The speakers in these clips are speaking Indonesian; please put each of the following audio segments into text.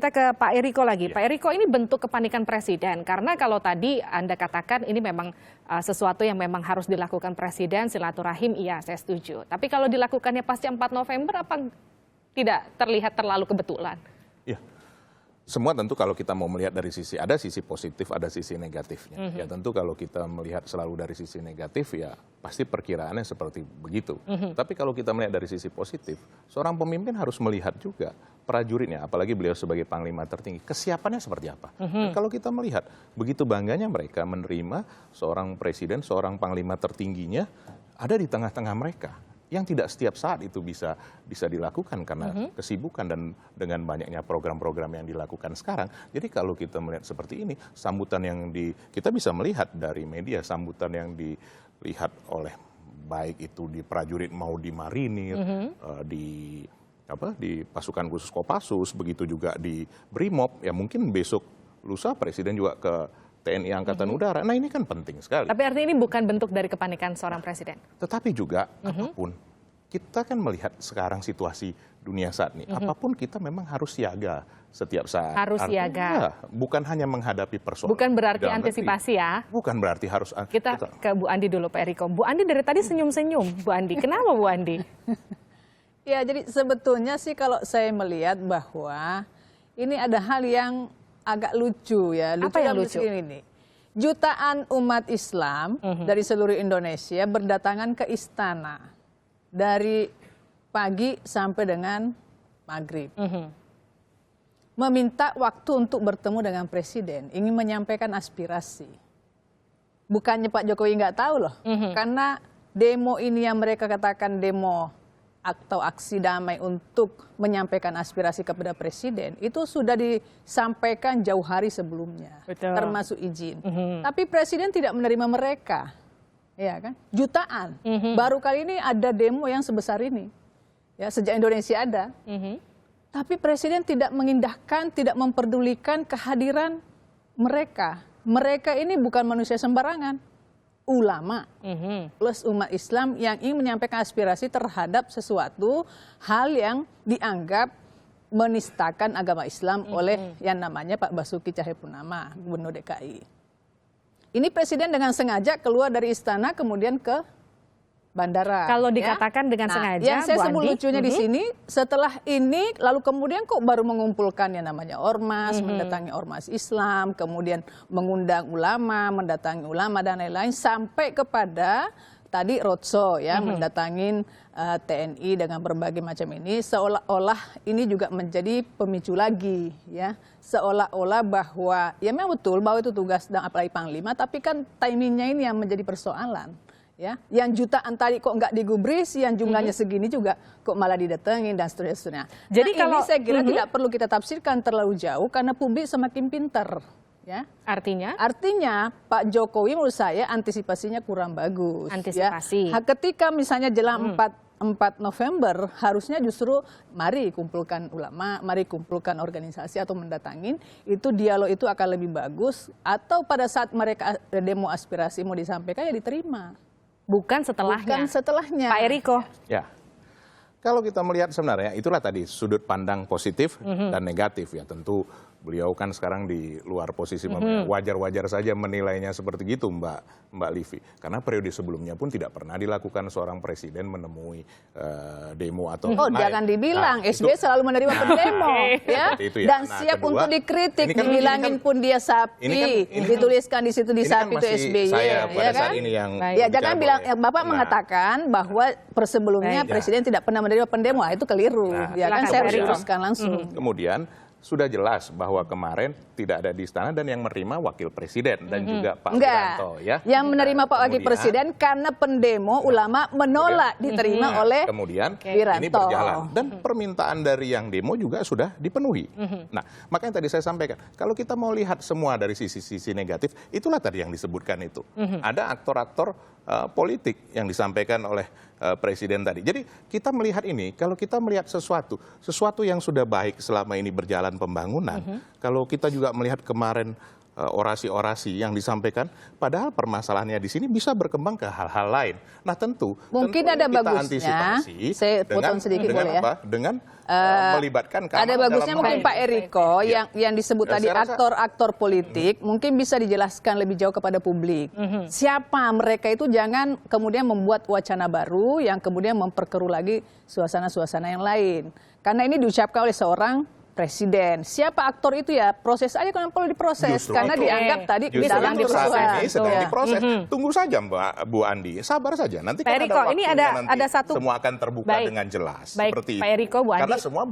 Kita ke Pak Eriko lagi. Pak Eriko, ini bentuk kepanikan Presiden. Karena kalau tadi Anda katakan ini memang sesuatu yang memang harus dilakukan Presiden, silaturahim, iya saya setuju. Tapi kalau dilakukannya pasca 4 November, apa tidak terlihat terlalu kebetulan? Iya. Semua tentu kalau kita mau melihat dari sisi, ada sisi positif, ada sisi negatifnya. Ya tentu kalau kita melihat selalu dari sisi negatif, ya pasti perkiraannya seperti begitu. Tapi kalau kita melihat dari sisi positif, seorang pemimpin harus melihat juga prajuritnya, apalagi beliau sebagai panglima tertinggi, kesiapannya seperti apa. Dan kalau kita melihat, begitu bangganya mereka menerima seorang presiden, seorang panglima tertingginya ada di tengah-tengah mereka, yang tidak setiap saat itu bisa dilakukan karena kesibukan dan dengan banyaknya program-program yang dilakukan sekarang. Jadi kalau kita melihat seperti ini, sambutan yang kita bisa melihat dari media, sambutan yang dilihat oleh baik itu di prajurit mau di marinir, di pasukan khusus Kopassus, begitu juga di Brimob, ya mungkin besok lusa Presiden juga ke TNI Angkatan Udara. Nah ini kan penting sekali. Tapi artinya ini bukan bentuk dari kepanikan seorang presiden. Tetapi juga apapun, kita kan melihat sekarang situasi dunia saat ini. Apapun kita memang harus siaga setiap saat. Harus siaga. Bukan hanya menghadapi persoalan. Bukan berarti antisipasi ya. Bukan berarti harus. Kita ke Bu Andi dulu, Pak Eriko. Bu Andi dari tadi senyum-senyum. Bu Andi, kenapa Bu Andi? Ya, jadi sebetulnya sih kalau saya melihat bahwa ini ada hal yang agak lucu ya. Apa yang lucu? Ini. Jutaan umat Islam dari seluruh Indonesia berdatangan ke istana dari pagi sampai dengan maghrib. Meminta waktu untuk bertemu dengan Presiden, ingin menyampaikan aspirasi. Bukannya Pak Jokowi nggak tahu loh, karena demo ini yang mereka katakan demo atau aksi damai untuk menyampaikan aspirasi kepada Presiden itu sudah disampaikan jauh hari sebelumnya. Betul. Termasuk izin. Tapi Presiden tidak menerima mereka, ya kan? Jutaan. Baru kali ini ada demo yang sebesar ini, ya sejak Indonesia ada. Tapi Presiden tidak mengindahkan, tidak memperdulikan kehadiran mereka. Mereka ini bukan manusia sembarangan. Ulama plus umat Islam yang ingin menyampaikan aspirasi terhadap sesuatu hal yang dianggap menistakan agama Islam oleh yang namanya Pak Basuki Cahayapurnama, Gubernur DKI. Ini Presiden dengan sengaja keluar dari istana kemudian ke bandara. Kalau dikatakan dengan sengaja, yang saya sebut lucunya di sini, setelah ini lalu kemudian kok baru mengumpulkan yang namanya ormas, mendatangi ormas Islam, kemudian mengundang ulama, mendatangi ulama dan lain-lain, sampai kepada tadi roadshow ya, mendatangin TNI dengan berbagai macam ini, seolah-olah ini juga menjadi pemicu lagi ya, seolah-olah bahwa ya memang betul bahwa itu tugas dan apalagi Panglima, tapi kan timingnya ini yang menjadi persoalan. Ya, yang jutaan tadi kok nggak digubris, yang jumlahnya segini juga kok malah didatengin dan seterusnya. Jadi kalau ini saya kira tidak perlu kita tafsirkan terlalu jauh karena publik semakin pintar. Ya. Artinya Pak Jokowi menurut saya antisipasinya kurang bagus. Antisipasi. Ya. Ketika misalnya jelang 4 November harusnya justru mari kumpulkan ulama, mari kumpulkan organisasi atau mendatangin, itu dialog itu akan lebih bagus, atau pada saat mereka demo aspirasi mau disampaikan ya diterima. Bukan setelahnya. Bukan setelahnya. Pak Eriko. Ya, kalau kita melihat sebenarnya itulah tadi sudut pandang positif dan negatif ya. Tentu beliau kan sekarang di luar posisi, wajar-wajar saja menilainya seperti itu Mbak Livi. Karena periode sebelumnya pun tidak pernah dilakukan seorang presiden menemui demo atau jangan dibilang, SBY selalu menerima pendemo ya. Itu ya. Dan siap kedua, untuk dikritik, dibilangin pun dia sapi, dituliskan di situ di sapi itu SBY. Saya pada saat ini yang ya jangan bilang, Bapak mengatakan bahwa persebelumnya presiden tidak pernah menerima pendemo, itu keliru. Ya kan saya harus teruskan langsung. Kemudian sudah jelas bahwa kemarin tidak ada di istana dan yang menerima wakil presiden dan juga Pak Wiranto ya. Yang menerima Pak wakil presiden karena pendemo ulama menolak diterima oleh Wiranto. Ini berjalan dan permintaan dari yang demo juga sudah dipenuhi. Nah, makanya tadi saya sampaikan, kalau kita mau lihat semua dari sisi negatif, itulah tadi yang disebutkan itu. Ada aktor-aktor politik yang disampaikan oleh presiden tadi. Jadi kita melihat ini, kalau kita melihat sesuatu yang sudah baik selama ini berjalan pembangunan, kalau kita juga melihat kemarin orasi-orasi yang disampaikan, padahal permasalahannya di sini bisa berkembang ke hal-hal lain. Nah tentu Mungkin tentu ada kita bagusnya, antisipasi saya potong sedikit dengan boleh ya? apa? Dengan melibatkan Ada keamanan bagusnya dalam mungkin hal Pak ini. Eriko yang disebut Dan tadi saya rasa- aktor-aktor politik mungkin bisa dijelaskan lebih jauh kepada publik. Siapa mereka itu, jangan kemudian membuat wacana baru yang kemudian memperkeruh lagi suasana-suasana yang lain. Karena ini diucapkan oleh seorang presiden. Siapa aktor itu ya? Proses aja kalau perlu diproses. Justru Karena itu. dianggap tadi Justru dalam itu saat kerusuhan. ini sedang Ya. diproses. Tunggu saja Bu Andi, sabar saja. Nanti Pak kan Eriko, ada ini waktunya ada nanti satu- semua akan terbuka Baik. dengan jelas. Baik, Seperti Pak itu. Eriko, Bu Andi. Karena semua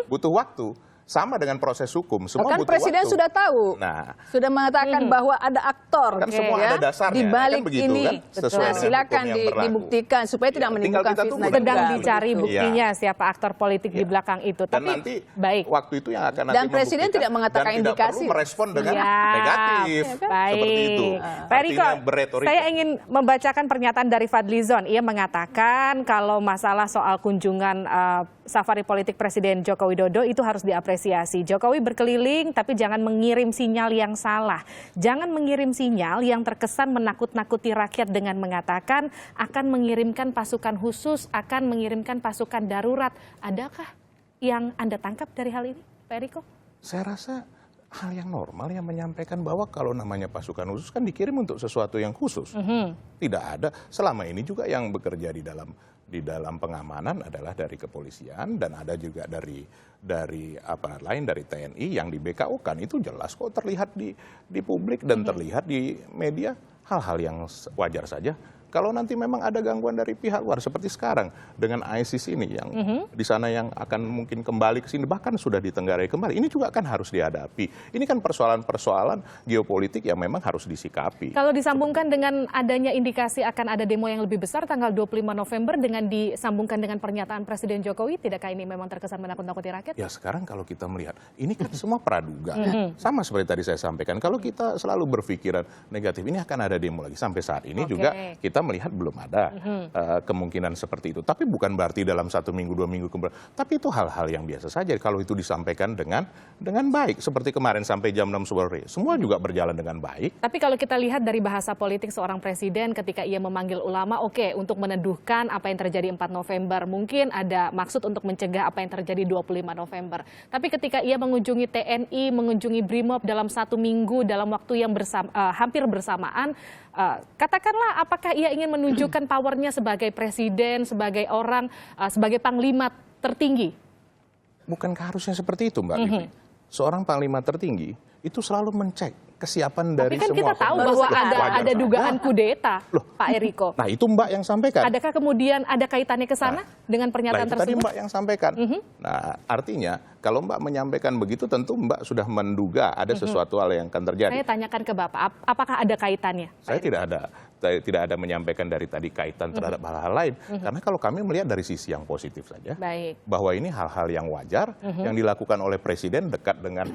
butuh waktu. Sama dengan proses hukum, semua Kan butuh presiden waktu. sudah tahu, Nah, sudah mengatakan bahwa ada aktor, Kan semua ada dasarnya, di balik kan begitu, ini. kan? Sesuai Nah, dengan silakan hukum yang berlaku. dibuktikan supaya tidak Ya, tinggal menimbulkan kita fitnah tunggu juga. Sedang Betul. dicari Iya. buktinya siapa aktor politik di belakang itu. Dan Tapi nanti baik. waktu itu yang akan nanti Dan presiden membuktikan tidak mengatakan dan indikasi. tidak perlu merespon dengan Siap. negatif. Baik. Seperti itu. Pak Eriko, Artinya berretorik. saya ingin membacakan pernyataan dari Fadlizon. Ia mengatakan kalau masalah soal kunjungan safari politik Presiden Joko Widodo itu harus diapresiasi. Jokowi berkeliling tapi jangan mengirim sinyal yang salah. Jangan mengirim sinyal yang terkesan menakut-nakuti rakyat dengan mengatakan akan mengirimkan pasukan khusus, akan mengirimkan pasukan darurat. Adakah yang Anda tangkap dari hal ini, Pak Eriko? Saya rasa hal yang normal yang menyampaikan bahwa kalau namanya pasukan khusus kan dikirim untuk sesuatu yang khusus. Tidak ada. Selama ini juga yang bekerja di dalam pengamanan adalah dari kepolisian dan ada juga dari dari TNI yang di BKO kan itu jelas kok terlihat di publik dan terlihat di media, hal-hal yang wajar saja. Kalau nanti memang ada gangguan dari pihak luar seperti sekarang dengan ISIS ini yang di sana yang akan mungkin kembali ke sini bahkan sudah ditenggarai kembali, ini juga kan harus dihadapi. Ini kan persoalan-persoalan geopolitik yang memang harus disikapi. Kalau disambungkan dengan adanya indikasi akan ada demo yang lebih besar tanggal 25 November dengan disambungkan dengan pernyataan Presiden Jokowi, tidakkah ini memang terkesan menakut-nakuti rakyat? Ya sekarang kalau kita melihat, ini kan semua praduga. Sama seperti tadi saya sampaikan, kalau kita selalu berpikiran negatif, ini akan ada demo lagi. Sampai saat ini juga kita melihat belum ada kemungkinan seperti itu. Tapi bukan berarti dalam 1 minggu, 2 minggu kemudian. Tapi itu hal-hal yang biasa saja kalau itu disampaikan dengan baik. Seperti kemarin sampai jam 6 sore, semua juga berjalan dengan baik. Tapi kalau kita lihat dari bahasa politik seorang presiden ketika ia memanggil ulama, oke, untuk meneduhkan apa yang terjadi 4 November. Mungkin ada maksud untuk mencegah apa yang terjadi 25 November. Tapi ketika ia mengunjungi TNI, mengunjungi BRIMOB dalam 1 minggu, dalam waktu yang hampir bersamaan, katakanlah apakah ia ingin menunjukkan powernya sebagai presiden, sebagai orang, sebagai panglima tertinggi? Bukankah harusnya seperti itu, Mbak Vivi? Seorang panglima tertinggi itu selalu mencek kesiapan dari Tapi kan semua kita tahu komponen. bahwa Wajar ada saja. dugaan kudeta, Loh. Pak Eriko. Nah itu Mbak yang sampaikan. Adakah kemudian ada kaitannya ke sana dengan pernyataan Nah, itu tadi tersebut? Mbak yang sampaikan. Nah, artinya kalau Mbak menyampaikan begitu tentu Mbak sudah menduga ada sesuatu hal yang akan terjadi. Saya tanyakan ke Bapak, apakah ada kaitannya? Saya tidak ada menyampaikan dari tadi kaitan terhadap hal-hal lain. Karena kalau kami melihat dari sisi yang positif saja, Baik. bahwa ini hal-hal yang wajar yang dilakukan oleh presiden dekat dengan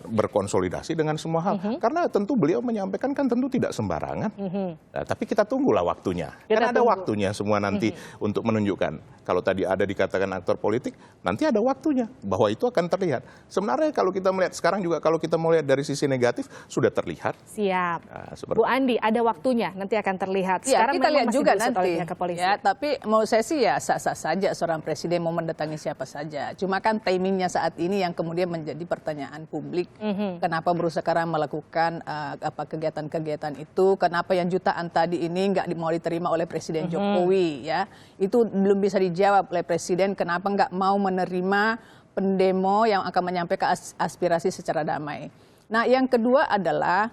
berkonsolidasi dengan semua hal. Karena tentu beliau menyampaikan kan tentu tidak sembarangan. Nah, tapi kita tunggulah waktunya. Kita Kan ada tunggu. waktunya semua nanti untuk menunjukkan. Kalau tadi ada dikatakan aktor politik, nanti ada waktunya bahwa itu akan terlihat. Sebenarnya kalau kita melihat sekarang juga kalau kita mau lihat dari sisi negatif sudah terlihat. Siap. Nah, seperti Bu Andi, ada waktunya, nanti akan terlihat. Ya, Sekarang kita memang lihat masih juga diusut oleh nanti. pihak kepolisian. Ya, tapi mau saya sih ya sah-sah saja seorang presiden mau mendatangi siapa saja. Cuma kan timingnya saat ini yang kemudian menjadi pertanyaan publik. Kenapa baru sekarang melakukan kegiatan-kegiatan itu? Kenapa yang jutaan tadi ini nggak mau diterima oleh Presiden Jokowi? Ya, itu belum bisa dijawab oleh presiden. Kenapa nggak mau menerima pendemo yang akan menyampaikan aspirasi secara damai? Nah, yang kedua adalah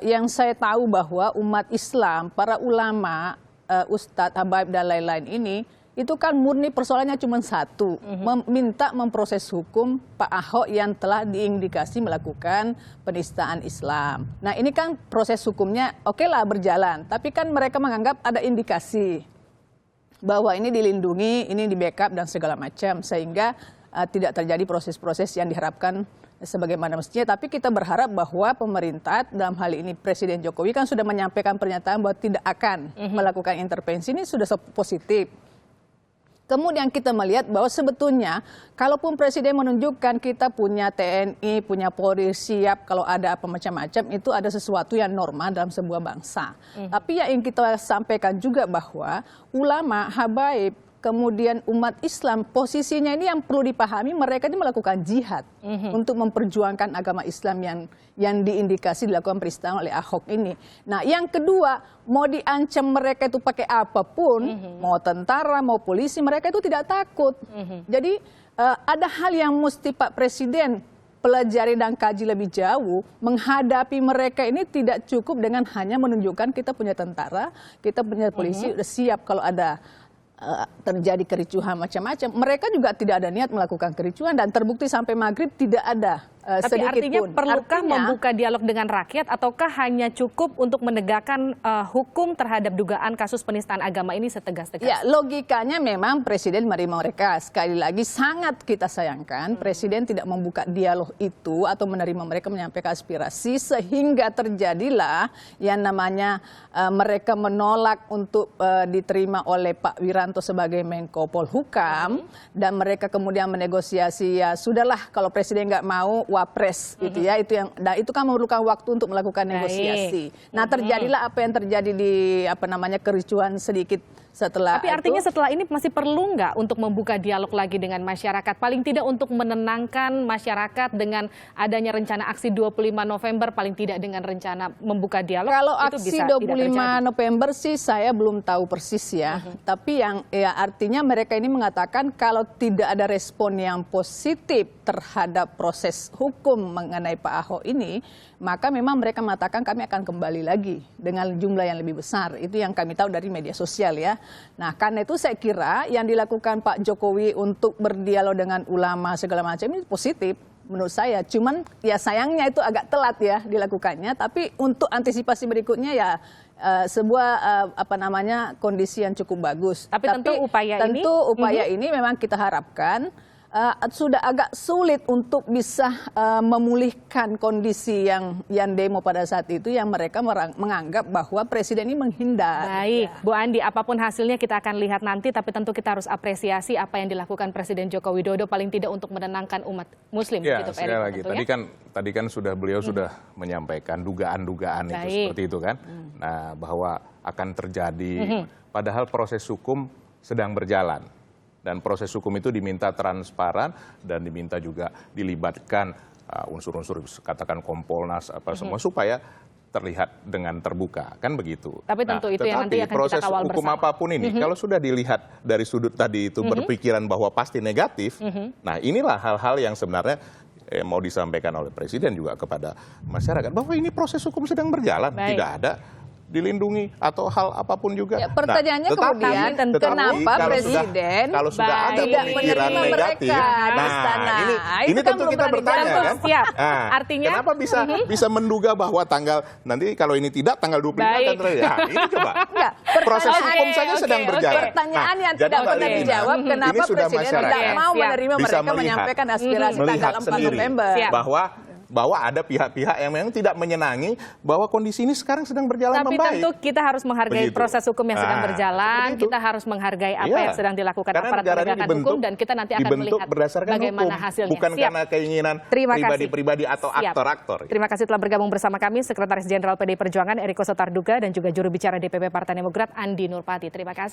yang saya tahu bahwa umat Islam, para ulama, ustadz, habaib dan lain-lain ini, itu kan murni persoalannya cuma satu, meminta memproses hukum Pak Ahok yang telah diindikasi melakukan penistaan Islam. Nah ini kan proses hukumnya oke lah berjalan, tapi kan mereka menganggap ada indikasi bahwa ini dilindungi, ini di backup dan segala macam, sehingga tidak terjadi proses-proses yang diharapkan sebagaimana mestinya. Tapi kita berharap bahwa pemerintah dalam hal ini Presiden Jokowi kan sudah menyampaikan pernyataan bahwa tidak akan melakukan intervensi, ini sudah positif. Kemudian kita melihat bahwa sebetulnya kalaupun presiden menunjukkan kita punya TNI, punya Polri siap kalau ada apa macam-macam, itu ada sesuatu yang normal dalam sebuah bangsa. Tapi yang ingin kita sampaikan juga bahwa ulama, habaib, kemudian umat Islam, posisinya ini yang perlu dipahami, mereka ini melakukan jihad untuk memperjuangkan agama Islam yang diindikasi dilakukan peristiwa oleh Ahok ini. Nah, yang kedua, mau diancam mereka itu pakai apapun, mau tentara, mau polisi, mereka itu tidak takut. Jadi ada hal yang mesti Pak Presiden pelajari dan kaji lebih jauh. Menghadapi mereka ini tidak cukup dengan hanya menunjukkan kita punya tentara, kita punya polisi, udah siap kalau ada terjadi kericuhan macam-macam. Mereka juga tidak ada niat melakukan kericuhan dan terbukti sampai maghrib tidak ada Tapi sedikit artinya pun. perlukah membuka dialog dengan rakyat ataukah hanya cukup untuk menegakkan hukum terhadap dugaan kasus penistaan agama ini setegas-tegas? Ya, logikanya memang Presiden menerima mereka. Sekali lagi sangat kita sayangkan Presiden tidak membuka dialog itu atau menerima mereka menyampaikan aspirasi sehingga terjadilah yang namanya mereka menolak untuk diterima oleh Pak Wiranto sebagai Menko Polhukam dan mereka kemudian menegosiasi ya sudahlah kalau Presiden nggak mau wapres gitu ya, itu yang nah itu kan memerlukan waktu untuk melakukan negosiasi. Nah, terjadilah apa yang terjadi di kericuhan sedikit setelah. Tapi artinya setelah ini masih perlu nggak untuk membuka dialog lagi dengan masyarakat? Paling tidak untuk menenangkan masyarakat dengan adanya rencana aksi 25 November, paling tidak dengan rencana membuka dialog. Kalau itu aksi bisa 25 November sih saya belum tahu persis ya. Tapi yang ya artinya mereka ini mengatakan kalau tidak ada respon yang positif terhadap proses hukum mengenai Pak Ahok ini, maka memang mereka mengatakan kami akan kembali lagi dengan jumlah yang lebih besar. Itu yang kami tahu dari media sosial ya. Nah, karena itu saya kira yang dilakukan Pak Jokowi untuk berdialog dengan ulama segala macam ini positif menurut saya. Cuman ya sayangnya itu agak telat ya dilakukannya. Tapi untuk antisipasi berikutnya ya sebuah kondisi yang cukup bagus. Tapi tentu upaya ini memang kita harapkan sudah agak sulit untuk bisa memulihkan kondisi yang demo pada saat itu yang mereka menganggap bahwa Presiden ini menghindar. Baik, Bu Andi, apapun hasilnya kita akan lihat nanti, tapi tentu kita harus apresiasi apa yang dilakukan Presiden Joko Widodo paling tidak untuk menenangkan umat Muslim. Ya, gitu, sekali lagi. Tadi kan beliau sudah menyampaikan dugaan-dugaan itu seperti itu kan. Nah, bahwa akan terjadi, padahal proses hukum sedang berjalan. Dan proses hukum itu diminta transparan dan diminta juga dilibatkan unsur-unsur katakan Kompolnas apa semua supaya terlihat dengan terbuka kan begitu. Tapi tentu itu yang nanti akan proses kita kawal hukum bersama. apapun ini kalau sudah dilihat dari sudut tadi itu berpikiran bahwa pasti negatif, nah inilah hal-hal yang sebenarnya mau disampaikan oleh Presiden juga kepada masyarakat bahwa ini proses hukum sedang berjalan, tidak ada dilindungi atau hal apapun juga. Ya, pertanyaannya kemudian kenapa Presiden kalau sudah ada tidak pemikiran menerima negatif, mereka ini tentu kita bertanya kan. Siap. Nah, Artinya kenapa bisa menduga bahwa nanti kalau ini tidak tanggal 25 akan terjadi. Nah, ini coba. Proses hukum saja sedang berjalan. Pertanyaan yang tidak pernah dijawab, kenapa Presiden tidak mau menerima mereka menyampaikan aspirasi tanggal 4 November. Bahwa ada pihak-pihak yang memang tidak menyenangi bahwa kondisi ini sekarang sedang berjalan Tapi membaik. tentu kita harus menghargai proses hukum yang sedang berjalan, kita harus menghargai apa yang sedang dilakukan aparat penegakan hukum, dan kita nanti akan melihat bagaimana hasilnya. Bukan karena keinginan pribadi-pribadi atau aktor-aktor. Terima kasih telah bergabung bersama kami, Sekretaris Jenderal PDI Perjuangan Eriko Sotarduga dan juga juru bicara DPP Partai Demokrat Andi Nurpati. Terima kasih.